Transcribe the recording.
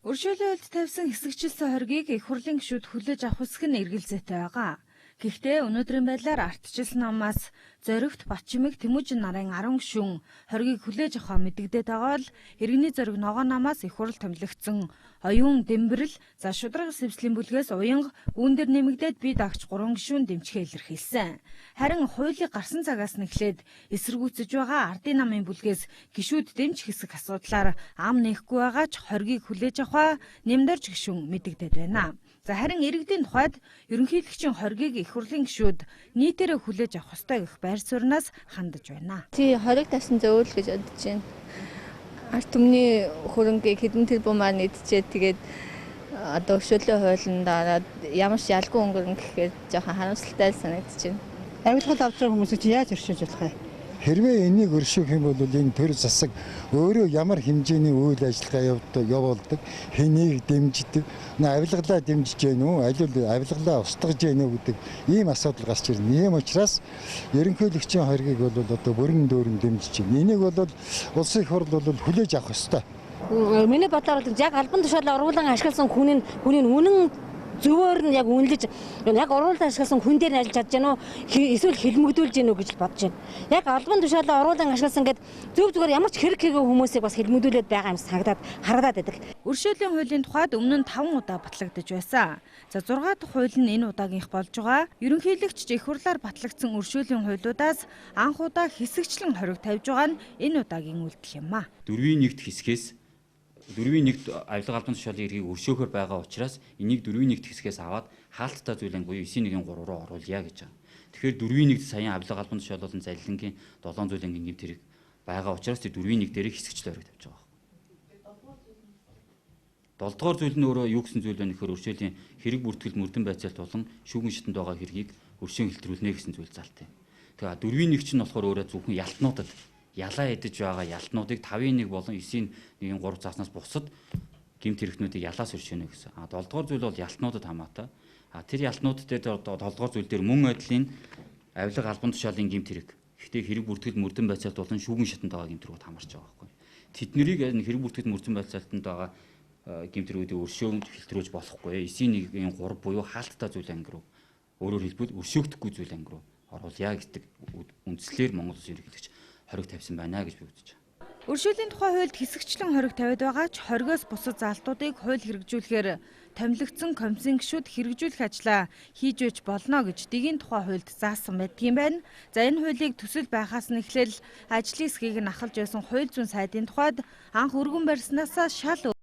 Өршөөлөлд тавьсан хэсэгчилсэн хоргийг их хурлын гишүүд хүлээж авах хэсэг нь эргэлзээтэй байгаа. Гэхдээ өнөөдрийн байдлаар ардчилсан намаас Зоригт Батчимэг Тэмүүжин нарын 10 гишүүн хоргийг хүлээж авахаа мэдэгдээд байгаа бол Иргэний зориг ногоо намаас их хурл томилогдсон оюун Дэмбэрэл за шудраг сэвслийн бүлгээс уянга үүн дээр нэмэгдээд бие дагч 3 гишүүн дэмжихээ илэрхийлсэн. Харин хуулийг гарсан цагаас нь эхлээд эсэргүүцэж байгаа ардын намын бүлгээс гишүүд дэмжих хэсэг асуудлаар ам нэхгүй байгаа ч хоргийг хүлээж авахаа нэмдэрж гишүүн мэдэгдээд байна. За харин иргэдийн тухайд ерөнхийлөгчийн хоргийг их хурлын гишүүд нийтээрээ хүлээж авах ёстой гэх байр сууриас хандаж байна. Тий хориг тавьсан зөв л гэж бодож байна. Ард түмний хөрөнгийг хэдэн тэрбум маань идчихэд тэгээд одоо өршөөлөө хуулинд дараад ямар ч ялгүй өнгөрнө гэхээр жоохон харамсалтай санагдаж байна. Авилгал авч байгаа хүмүүсийг чи яаж өршөөж болох вэ? Хэрвээ энийг өршөөх юм бол энэ төр засаг өөрөө ямар хэмжээний үйл ажиллагаа явуулдаг, хэнийг дэмждэг, авилгалаа дэмжиж гэнэ үү, авилгалаа устгаж гэнэ үү гэдэг ийм асуудал гарч ирнэ. Ийм учраас ерөнхийлөгчийн хоргийг бол одоо бүрэн дүүрэн дэмжиж байна. Энийг бол улсын их хурл бол хүлээж авах ёстой. Миний бодлоор яг албан тушаалаа оруулан ашигласан хүний үнэн зөвөр нь яг үнэлж яг оруулан ашигласан хүн дээр нь ажиллаж чадж гэнэ үү эсвэл хэлмэгдүүлж гэнэ үү гэж бодож байна. Яг албан тушаалаа оруулан ашигласан гэд зөв зүгээр ямар ч хэрэг хийгээ хүмүүсийг бас хэлмэгдүүлээд байгаа юм харагдаад байдаг. Өршөөлийн хуулийн тухайд өмнө нь 5 удаа батлагдаж байсан. За 6 дахь хууль нь энэ удаагийнх болж байгаа. Ерөнхийлөгч их хурлаар батлагдсан өршөөлийн хуулиудаас анх удаа хэсэгчлэн хориг тавьж байгаа нь энэ удаагийн үйлдэл юм а. 4-1 хэсгээс 4-1 авилга албан тушаалын эрхийг өршөөхөр байгаа учраас энийг 4-1 хэсгээс аваад хаалттай зүйлэн буюу 9-1-ийн 3 руу оруулъя гэж байгаа. Тэгэхээр 4-1 саяхан авилга албан тушаал болон залилангийн 7 зүйлэн гэмт хэрэг байгаа учраас тэр 4-1 дээр хэсэгчлээ хориг тавьж байгаа. 7 дугаар зүйл нь өөрөө юу гэсэн зүйл вэ гэхээр өршөөлийн хэрэг бүртгэл мөрдөн байцаалт болон шүүгэн шатанд байгаа хэргийг өршөөн хэлтрүүлнэ гэсэн зүйл залтай. Тэгээ 4-1 чинь болохоор өөрөө зөвхөн ялтнуудад ялаа идэж байгаа ялтнуудыг 5-1 болон 9-1-ийн 3 цааснаас бусад гэмт хэрэгтнүүдийг ялаас өршөөнө гэсэн. 7 дугаар зүйл бол ялтнуудад хамаатай. Тэр ялтнууд дээр 7 дугаар зүйл дээр мөн байдлын авилга албан тушаалын гэмт хэрэг. Гэхдээ хэрэг бүртгэл мөрдөн байцаалт болон шүүгэн шатанд байгаа гэмт хэрэгүүд хамаарч байгаа байхгүй. Тэднийг хэрэг бүртгэл мөрдөн байцаалтанд байгаа гэмт хэрэгүүдийг өршөөн фильтрүүлж болохгүй. 9-1-ийн 3 буюу хаалттай зүйл анги руу өөрөөр хэлбэл өршөөгдөхгүй зүйл анги руу оруулъя гэдэг үндслээр Монгол Улсын ерөнхийлөгч хориг тавьсан байна гэж би үзэж байна. Өршөөлийн тухай хуульд хэсэгчлэн хориг тавиад байгаа ч хоригоос бусад залтуудыг хууль хэрэгжүүлэхээр томилогдсон комиссийн гишүүд хэрэгжүүлэх ажлаа хийж өгч болно гэж дэгийн тухай хуульд заасан байдгийн байна. За энэ хуулийг төсөл байхаас нь эхлээл ажлын хэсгийг нь ахалж байсан хууль зүйн сайдын тухайд анх өргөн барьснаас шал